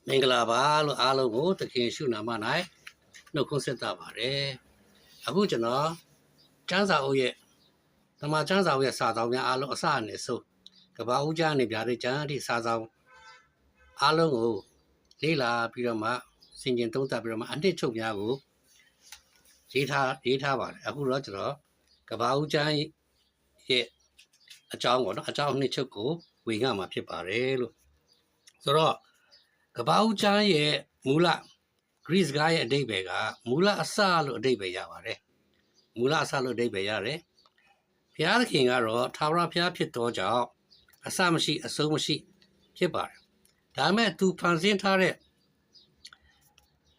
မင်္ဂလာပါလို့အားလုံးကိုသခင်ရှုနာမ၌နှုတ်ခွန်းဆက်တာပါတယ်အခုကျွန်တော်ကျမ်းစာအုပ်ရဲ့ဓမ္မကျမ်းစာအုပ်ရဲ့စာဆောင်များအားလုံးအစအနေဆုံးကဘာဦးကျမ်းနေပြတဲ့ကျမ်းဒီစာဆောင်အားလုံးကိုလေ့လာပြီးတော့မှစင်ကျင်သုံးသပ်ပြီးတော့မှအနှစ်ချုပ်များကိုရေးထားပါတယ်အခုတော့ကျွန်တော်ကဘာဦးကျမ်းရဲ့အကြောင်းပေါ့နော်အကြောင်းအနှစ်ချုပ်ကိုဝေငှမှာဖြစ်ပါတယ်လို့ဆိုတော့ကဘာဦးကျမ်းရဲ့မူလ Greek စကားရဲ့အဓိပ္ပာယ်ကမူလအစလို့အဓိပ္ပာယ်ရပါတယ်မူလအစလို့အဓိပ္ပာယ်ရတယ်ဘုရားသခင်ကတော့ထာဝရဘုရားဖြစ်သောကြောင့်အစမရှိအဆုံးမရှိဖြစ်ပါတယ်ဒါပေမဲ့သူဖန်ဆင်းထားတဲ့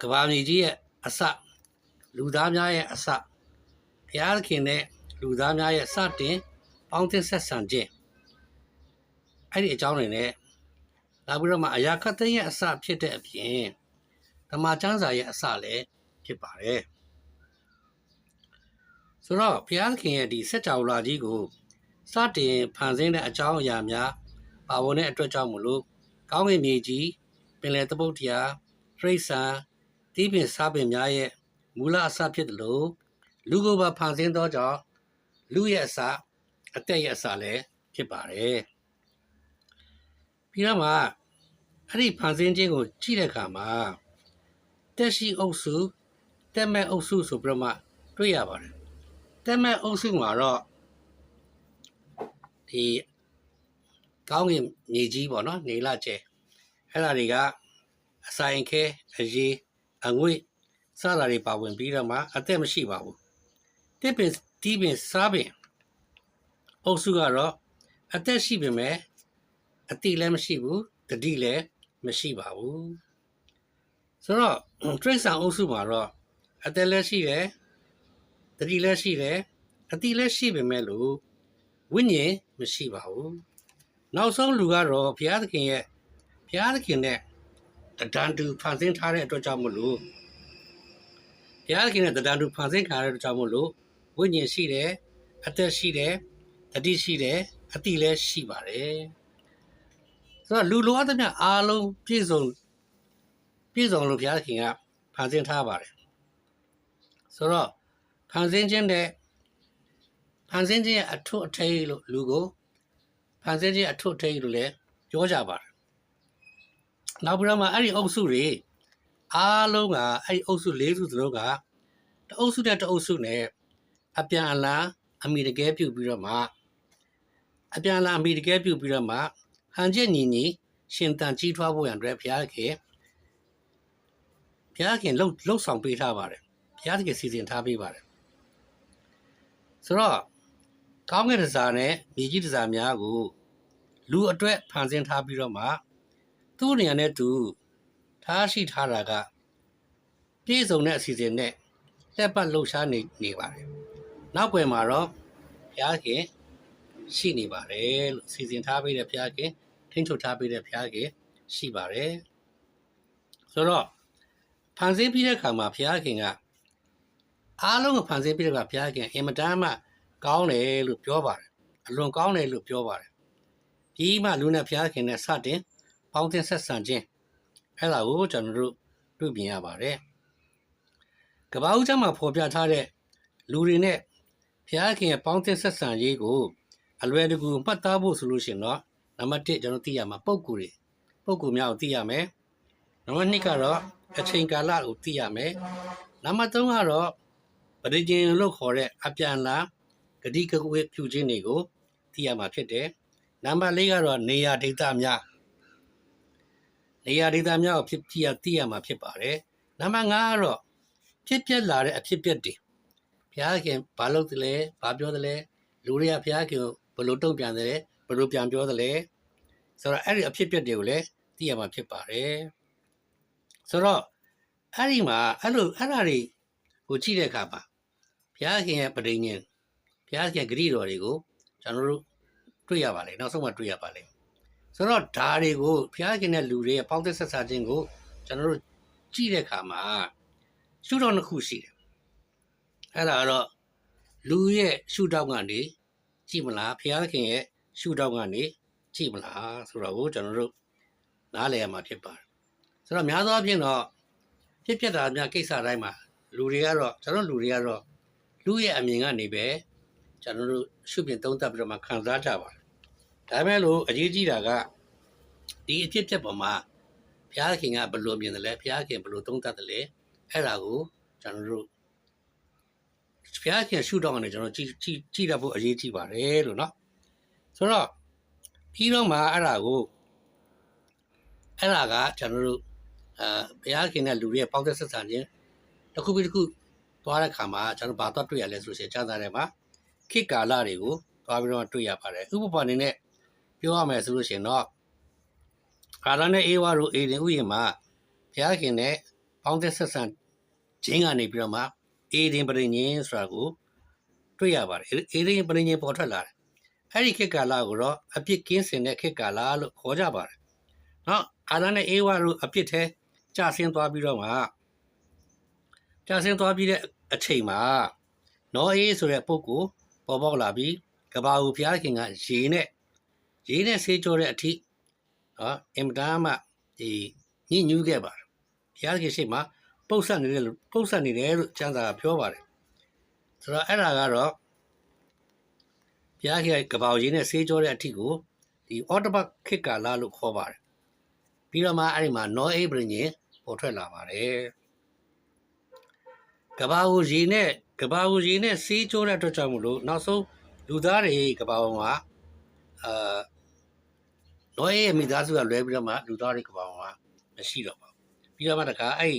ကဘာမြေကြီးရဲ့အစလူသားများရဲ့အစဘုရားသခင်နဲ့လူသားများရဲ့စတင်ပေါင်းသင်းဆက်ဆံခြင်းအဲ့ဒီအကြောင်းတွေနဲ့နောက်ပြီးတော့မှအရာခတ်သိမ်းရဲ့အစဖြစ်တဲ့အပြင်ဓမ္မကျမ်းစာရဲ့အစလည်းဖြစ်ပါတယ်ဆိုတော့ဘုရားသခင်ရဲ့ဒီစัจ java လာကြီးကိုစတင်ဖန်ဆင်းတဲ့အကြောင်းအရာများပါဝင်တဲ့အတွက်ကြောင့်မလို့ကောင်းကင်မြေကြီးပင်လယ်သမုဒ္ဒရာတိရစ္ဆာန်တီးပင်စားပင်များရဲ့မူလအစဖြစ်တယ်လို့လူကိုပါဖန်ဆင်းသောကြောင့်လူရဲ့အစအသက်ရဲ့အစလည်းဖြစ်ပါတယ်ပြီးတော့မှအဲ့ဒီဖန်ဆင်းခြင်းကိုကြည့်တဲ့အခါမှာတက်ရှိအုပ်စုတက်မဲ့အုပ်စုဆိုပြီးတော့မှတွေ့ရပါတယ်တက်မဲ့အုပ်စုမှာတော့ဒီကောင်းကင်မြေကြီးပေါ့နော်နေလာကျဲအဲ့ဒါတွေကအဆိုင်ခဲအရေးအငွေ့စတာတွေပါဝင်ပြီးတော့မှအသက်မရှိပါဘူးတစ်ပင်တီးပင်စားပင်အုပ်စုကတော့အသက်ရှိပေမဲ့အတိလည်းမရှိဘူးတတိလည်းမရှိပါဘူးဆိုတော့တရိစ္ဆာန်အုပ်စုမှာတော့အသက်လည်းရှိတယ်တတိလည်းရှိတယ်အတိလည်းရှိပေမဲ့လို့ဝိညာဉ်မရှိပါဘူးနောက်ဆုံးလူကတော့ဘုရားသခင်နဲ့တန်တူဖန်ဆင်းထားတဲ့အတွက်ကြောင့်မလို့ဘုရားသခင်နဲ့တန်တူဖန်ဆင်းထားတဲ့အတွက်ကြောင့်မလို့ဝိညာဉ်ရှိတယ်အသက်ရှိတယ်တတိရှိတယ်အတိလည်းရှိပါတယ်ဆိုတော့လူလိုအပ်တဲ့အားလုံးပြည့်စုံလို့ဘုရားသခင်ကဖန်ဆင်းထားပါတယ်ဆိုတော့ဖန်ဆင်းခြင်းရဲ့အထွတ်အထိပ်လို့လူကိုဖန်ဆင်းခြင်းအထွတ်အထိပ်လို့လည်းပြောကြပါတယ်နောက်ပြီးတော့မှအဲ့ဒီအုပ်စုတွေအားလုံးကအဲ့ဒီအုပ်စု၄စုစလုံးကတအုပ်စုနဲ့တအုပ်စုနဲ့အပြန်အလှန်အမိတကယ်ပြုပြီးတော့မှဟန်ချက်ညီရှင်တန်ကြီးထွားဖို့ရန်အတွက်ဘုရားခင်လှုပ်ဆောင်ပေးထားပါတယ်ဘုရားသခင်စီစဉ်ထားပေးပါတယ်ဆိုတော့ကောင်းကင်တစားနဲ့မြေကြီးတစားများကိုလူအတွက်ဖန်ဆင်းထားပြီးတော့မှသူ့နေရာနဲ့သူထားရှိထားတာကပြည့်စုံတဲ့အစီအစဉ်နဲ့လက်ပတ်လှုပ်ရှားနေပါတယ်နောက်ွယ်မှာတော့ဘုရားခင်ရှိနေပါတယ်လို့စီစဉ်ထားပေးတဲ့ဘုရားခင်ထိန်းချုပ်ထားပေးတဲ့ဘုရားခင်ရှိပါတယ်ဆိုတော့ဖန်ဆင်းပြီးတဲ့အခါမှာဘုရားခင်ကအားလုံးကိုဖန်ဆင်းပြီးတဲ့အခါဘုရားခင်အင်မတန်မှကောင်းတယ်လို့ပြောပါတယ်အလွန်ကောင်းတယ်လို့ပြောပါတယ်ဒီမှလူနဲ့ဘုရားခင်နဲ့စတင်ပေါင်းသင်းဆက်ဆံခြင်းအဲ့ဒါကိုကျွန်တော်တို့တွေ့မြင်ရပါတယ်ကမ္ဘာဦးကျမ်းမှာဖော်ပြထားတဲ့လူတွေနဲ့ဘုရားခင်ရဲ့ပေါင်းသင်းဆက်ဆံရေးကိုအလွယ်တကူမှတ်သားဖို့ဆိုလို့ရှိရင်တော့နံပါတ်1ကျွန်တော်သိရမှာပုံကူများကိုသိရမယ်နံပါတ်2ကတော့အချိန်ကာလကိုသိရမယ်နံပါတ်3ကတော့ပဋိညာဉ်လို့ခေါ်တဲ့အပြန်အလှန်ဂတိကဝတ်ပြုခြင်းတွေကိုသိရမှာဖြစ်တယ်နံပါတ်4ကတော့နေရာဒေသများကိုသိရမှာဖြစ်ပါတယ်နံပါတ်5ကတော့ဖြစ်ပျက်လာတဲ့အဖြစ်ပျက်တွေဘုရားခင်ဘာလုပ်တယ်လဲဘာပြောတယ်လဲလူတွေကဘုရားခင်ကိုဘယ်လိုတုံ့ပြန်တယ်လဲဘယ်လိုပြန်ပြောတယ်လဲဆိုတော့အဲ့ဒီအဖြစ်ပျက်တွေကိုလည်းသိရမှာဖြစ်ပါတယ်ဆိုတော့အဲ့ဒီမှာအဲ့ဒါတွေကိုကြည့်တဲ့အခါမှာဘုရားခင်ရဲ့ပဋိညာဉ်ဘုရားခင်ဂရုတော်တွေကိုကျွန်တော်တို့တွေ့ရပါလေနောက်ဆုံးမှတွေ့ရပါလေဆိုတော့ဓာတွေကိုဘုရားခင်နဲ့လူတွေရဲ့ပေါင်းသင်းဆက်ဆံခြင်းကိုကျွန်တော်တို့ကြည့်တဲ့အခါမှာရှုထောင့်တစ်ခုရှိတယ်အဲ့ဒါကတော့လူရဲ့ရှုထောင့်ကနေကြည့်မလားဘုရားခင်ရဲ့ရှုထောင့်ကနေကြည့်မလားဆိုတော့ကိုကျွန်တော်တို့နားလည်ရမှာဖြစ်ပါတယ် ဆိုတော့များသောအားဖြင့်တော့ဖြစ်ပျက်တာများကိစ္စတိုင်းမှာလူတွေကတော့ကျွန်တော်လူတွေကတော့လူရဲ့အမြင်ကနေပဲကျွန်တော်တို့ရှုမြင်သုံးသပ်ပြီးတော့မှခံစားကြပါတယ်ဒါပေမဲ့လို့အရေးကြီးတာကဒီအဖြစ်ပျက်ပေါ်မှာဘုရားခင်ကဘယ်လိုမြင်တယ်လဲဘုရားခင်ဘယ်လိုသုံးသပ်တယ်လဲအဲ့ဒါကိုကျွန်တော်တို့ဘုရားခင်ရှုတော့ကနေကျွန်တော်ကြည့်တတ်ဖို့အရေးကြီးပါတယ်လို့เนาะဆိုတော့ပြီးတော့မှအဲ့ဒါကကျွန်တော်တို့ဘုရားခင်နဲ့လူတွေရဲ့ပေါင်းသက်ဆက်ဆံခြင်းတစ်ခုပြီးတစ်ခုသွားတဲ့ခါမှာကျွန်တော်ဘာတော့တွေ့ရလဲဆိုရင်ကျမ်းစာထဲမှာခေတ်ကာလတွေကိုသွားပြီးတော့တွေ့ရပါတယ်ဥပမာအနေနဲ့ပြောရမယ်ဆိုလို့ရှိရင်တော့အာရနဲ့အေဝါတို့အေဒင်ဥယျာဉ်မှာဘုရားခင်နဲ့ပေါင်းသက်ဆက်ဆံခြင်းကနေပြီးတော့မှအေဒင်ပရိညင်ဆိုတာကိုတွေ့ရပါတယ်အေဒင်ပရိညင်ပေါ်ထွက်လာတယ်အဲ့ဒီခေတ်ကာလကိုတော့အပြစ်ကင်းစင်တဲ့ခေတ်ကာလလို့ခေါ်ကြပါတယ်နော်အာရနဲ့အေဝါတို့အပြစ်ထဲကျဆင်းသွားပြီးတော့မှကျဆင်းသွားပြီးတဲ့အချိန်မှာနောအေးဆိုတဲ့ပုဂ္ဂိုလ်ပေါ်ပေါက်လာပြီးကဘာဦးဘုရားခင်ကရေနဲ့ဆေးကြောတဲ့အထိနော်အင်မတန်မှဒီညှဉ်းညူးခဲ့ပါတယ်ဘုရားခင်ရှိမှပုတ်ဆက်နေတယ်လို့ကျမ်းစာကပြောပါတယ်ဆိုတော့အဲ့ဒါကတော့ဘုရားခင်ကဘာဦးရေနဲ့ဆေးကြောတဲ့အထိကိုဒီအော်တဘတ်ခေတ်ကာလလို့ခေါ်ပါတယ်ပြီးတော့မှအဲ့ဒီမှာနောအေးပရိညင်ပေါ်ထွက်လာပါတယ်ကဘာဦးရေနဲ့ဆေးကြောတဲ့အတွက်ကြောင့်မလို့နောက်ဆုံးလူသားတွေကဘာပေါ်မှာနောအေးရဲ့မိသားစုကလွဲပြီးတော့မှလူသားတွေကဘာပေါ်မှာမရှိတော့ပါဘူးပြီးတော့မှတခါအဲ့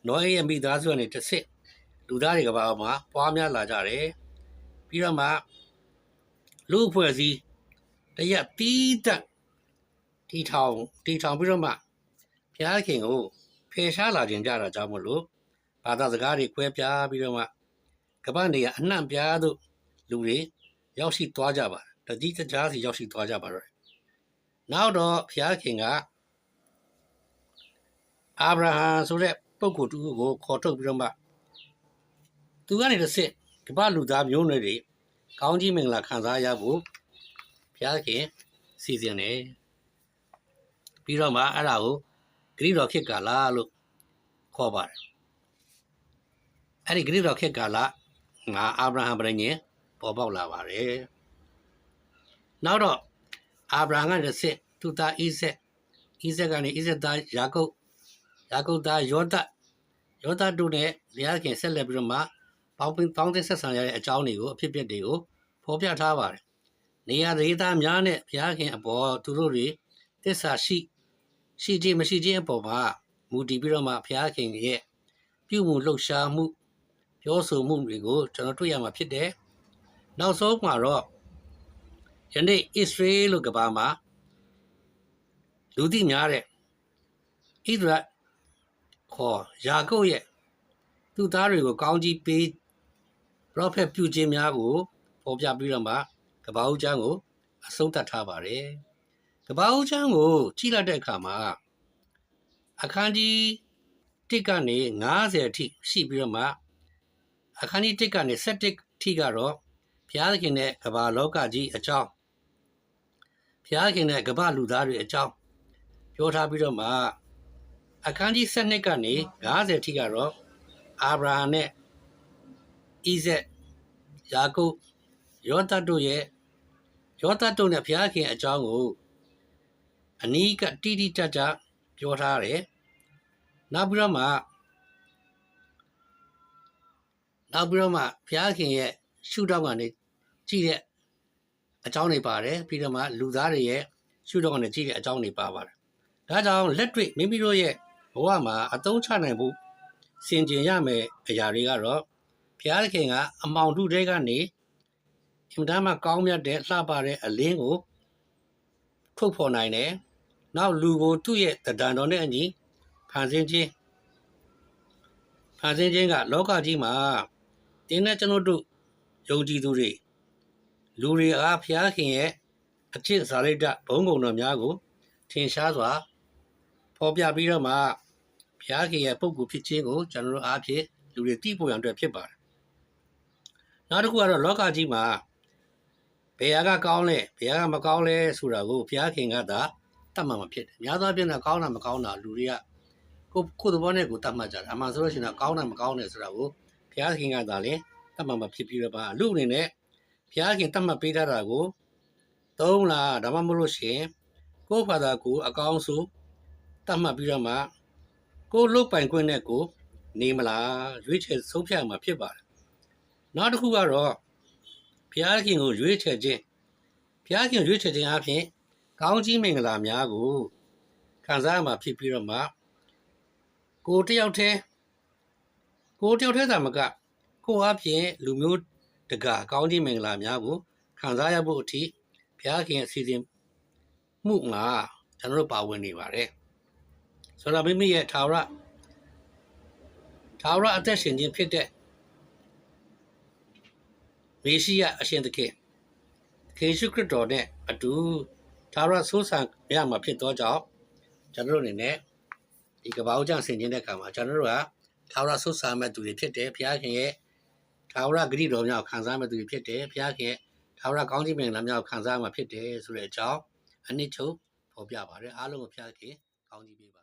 နောအေးရဲ့မိသားစုကနေတစ်စစ်လူသားတွေကဘာပေါ်မှာပွားများလာကြတယ်ပြီးတော့မှလူအဖွဲ့အစည်းတရက်တီးတက်တီထောင်ပြီးတော့မှဘုရားခင်ကိုဖယ်ရှားလာခြင်းကြတာကြောင့်မလို့ဘာသာစကားတွေကွဲပြားပြီးတော့မှကပ္ပနေကအနှံ့ပြားသို့လူတွေရောက်ရှိသွားကြပါတယ်တတိတကြားစီရောက်ရှိသွားကြပါတော့နောက်တော့ဘုရားခင်ကအာဗြဟံဆိုတဲ့ပုဂ္ဂိုလ်တူကိုခေါ်ထုတ်ပြီးတော့မှသူကနေတစ်စစ်ကပ္ပလူသားမျိုးနွယ်တွေကောင်းကြီးမင်္ဂလာခံစားရဖို့ဘုရားခင်စီစဉ်တယ်ပြီးတော့မှအဲ့ဒါကိုဂရိတော်ခေတ်ကာလလို့ခေါ်ပါတယ်အဲ့ဒီဂရိတော်ခေတ်ကာလငါအာဗြဟံပရိညင်ပေါ်ပေါက်လာပါတယ်နောက်တော့အာဗြဟံကတစ်စစ်သူ့သားဣဇက်ကနေဣဇက်သားယာကုပ်သားယောသတို့နဲ့ဘုရားခင်ဆက်လက်ပြီးတော့မှပေါင်းသဆက်ဆံရတဲ့အကြောင်းတွေကိုအဖြစ်အပျက်တွေကိုဖော်ပြထားပါတယ်နေရာဒေသများနဲ့ဘုရားခင်အပေါ်သူတို့တွေသစ္စာရှိခြင်းမရှိခြင်းအပေါ်မှာမူတည်ပြီးတော့မှဘုရားခင်ရဲ့ပြုမှုလှုပ်ရှားမှုပြောဆိုမှုတွေကိုကျွန်တော်တွေ့ရမှာဖြစ်တယ်နောက်ဆုံးမှာတော့ယနေ့ဣသရေလလို့ကဘာမှာလူသိများတဲ့ဣသရခေါ်ယာကုပ်ရဲ့သူ့သားတွေကိုကောင်းကြီးပေးပရောဖက်ပြုခြင်းများကိုပေါ်ပြပြီးတော့မှကဘာဦးကျမ်းကိုအဆုံးသတ်ထားပါတယ်ကဘာဦးကျမ်းကိုကြည့်လိုက်တဲ့အခါမှာအခန်းကြီး1ကနေ50အထိရှိပြီးတော့မှအခန်းကြီး1ကနေ7ထိကတော့ဘုရားခင်နဲ့ကဘာလောကကြီးအကြောင်းဘုရားခင်နဲ့ကဘာလူသားတွေအကြောင်းပြောထားပြီးတော့မှအခန်းကြီး7ကနေ50ထိကတော့အာဗြဟံနဲ့ဣဇက်ယာကုပ်ယောသတို့နဲ့ဘုရားခင်အကြောင်းကိုအနီးကတိတိကျကျပြောထားတယ်နောက်ပြီးတော့မှဘုရားခင်ရဲ့ရှုထောင့်ကနေကြည့်တဲ့အကြောင်းတွေပါတယ်ပြီးတော့မှလူသားတွေရဲ့ရှုထောင့်ကနေကြည့်တဲ့အကြောင်းတွေပါပါတယ်ဒါကြောင့်လက်တွေ့မိမိတို့ရဲ့ဘဝမှာအသုံးချနိုင်ဖို့စင်ကြင်ရမယ်အရာတွေကတော့ဘုရားခင်ကအမောင်ထုတဲကနေအင်မတန်မှကောင်းမြတ်တဲ့လှပတဲ့အလင်းကိုထုတ်ဖော်နိုင်တယ်နောက်လူကိုသူ့ရဲ့တဏ္ဍာတော်နဲ့အညီဖန်ဆင်းခြင်းကလောကကြီးမှာတင်းနဲ့ကျွန်တော်တို့ယုံကြည်သူတွေလူတွေအားဘုရားခင်ရဲ့အကျင့်စာရိတ္တဘုန်းကုံတော်များကိုထင်ရှားစွာဖော်ပြပြီးတော့မှဘုရားခင်ရဲ့ပုဂ္ဂိုလ်ဖြစ်ခြင်းကိုကျွန်တော်တို့အားဖြင့်လူတွေသိဖို့ရန်အတွက်ဖြစ်ပါတယ်နောက်တစ်ခုကတော့လောကကြီးမှာဘယ်ဟာကကောင်းလဲဘယ်ဟာကမကောင်းလဲဆိုတာကိုဘုရားခင်ကသာတတ်မှမဖြစ်တယ်များသောအားဖြင့်ကောင်းတာမကောင်းတာလူတွေက ကိုယ်သဘောနဲ့ကိုယ်တတ်မှတ်ကြတယ်အမှန်ဆိုလို့ရှိရင်ကောင်းတယ်မကောင်းတယ်ဆိုတာကိုဘုရားခင်ကသာလေတတ်မှတ်မှဖြစ်ပြီးတော့ပါလူအနေနဲ့ဘုရားခင်တတ်မှတ်ပေးထားတာကိုသုံးလားဒါမှမဟုတ်လို့ရှိရင်ကိုယ့်ဘာသာကိုအကောင်းဆုံးတတ်မှတ်ပြီးတော့မှကိုယ်လုတ်ပိုင်ခွင့်နဲ့ကိုနေမလားရွေးချယ်ဆုံးဖြတ်မှာဖြစ်ပါတယ်နောက်တစ်ခုကတော့ဘုရားခင်ကိုရွေးချယ်ခြင်းဘုရားခင်ရွေးချယ်ခြင်းအပြင်ကောင်းကြီးမင်္ဂလာများကိုခံစားရမှာဖြစ်ပြီးတော့မှကိုတယောက်တည်းသာမကကိုအပြင်လူမျိုးတကာကောင်းကြီးမင်္ဂလာများကိုခံစားရဖို့အထိဘုရားခင်အစီအစဉ်မှုမှာကျွန်တော်တို့ပါဝင်နေပါတယ်ဆိုတော့မိမိရဲ့ထာဝရအသက်ရှင်ခြင်းဖြစ်တဲ့မေရှိယအရှင်သခင်ယေရှုခရစ်တော်နဲ့အတူထာဝရဆိုးဆန်ရမှာဖြစ်သောကြောင့်ကျွန်တော်တို့အနေနဲ့ဒီကဘာဦးကျဆင်ခြင်းတဲ့အခါမှာကျွန်တော်တို့ကထာဝရဆိုးဆန်မဲ့သူတွေဖြစ်တယ်ဘုရားခင်ရဲ့ထာဝရဂရုတော်များကိုခံစားမဲ့သူတွေဖြစ်တယ်ဘုရားခင်ထာဝရကောင်းကြီးမင်္ဂလာများကိုခံစားမှာဖြစ်တယ်ဆိုတဲ့အကြောင်းအနည်းချုပ်ဖော်ပြပါတယ်အားလုံးကိုဘုရားခင်ကောင်းကြီးပေးပါ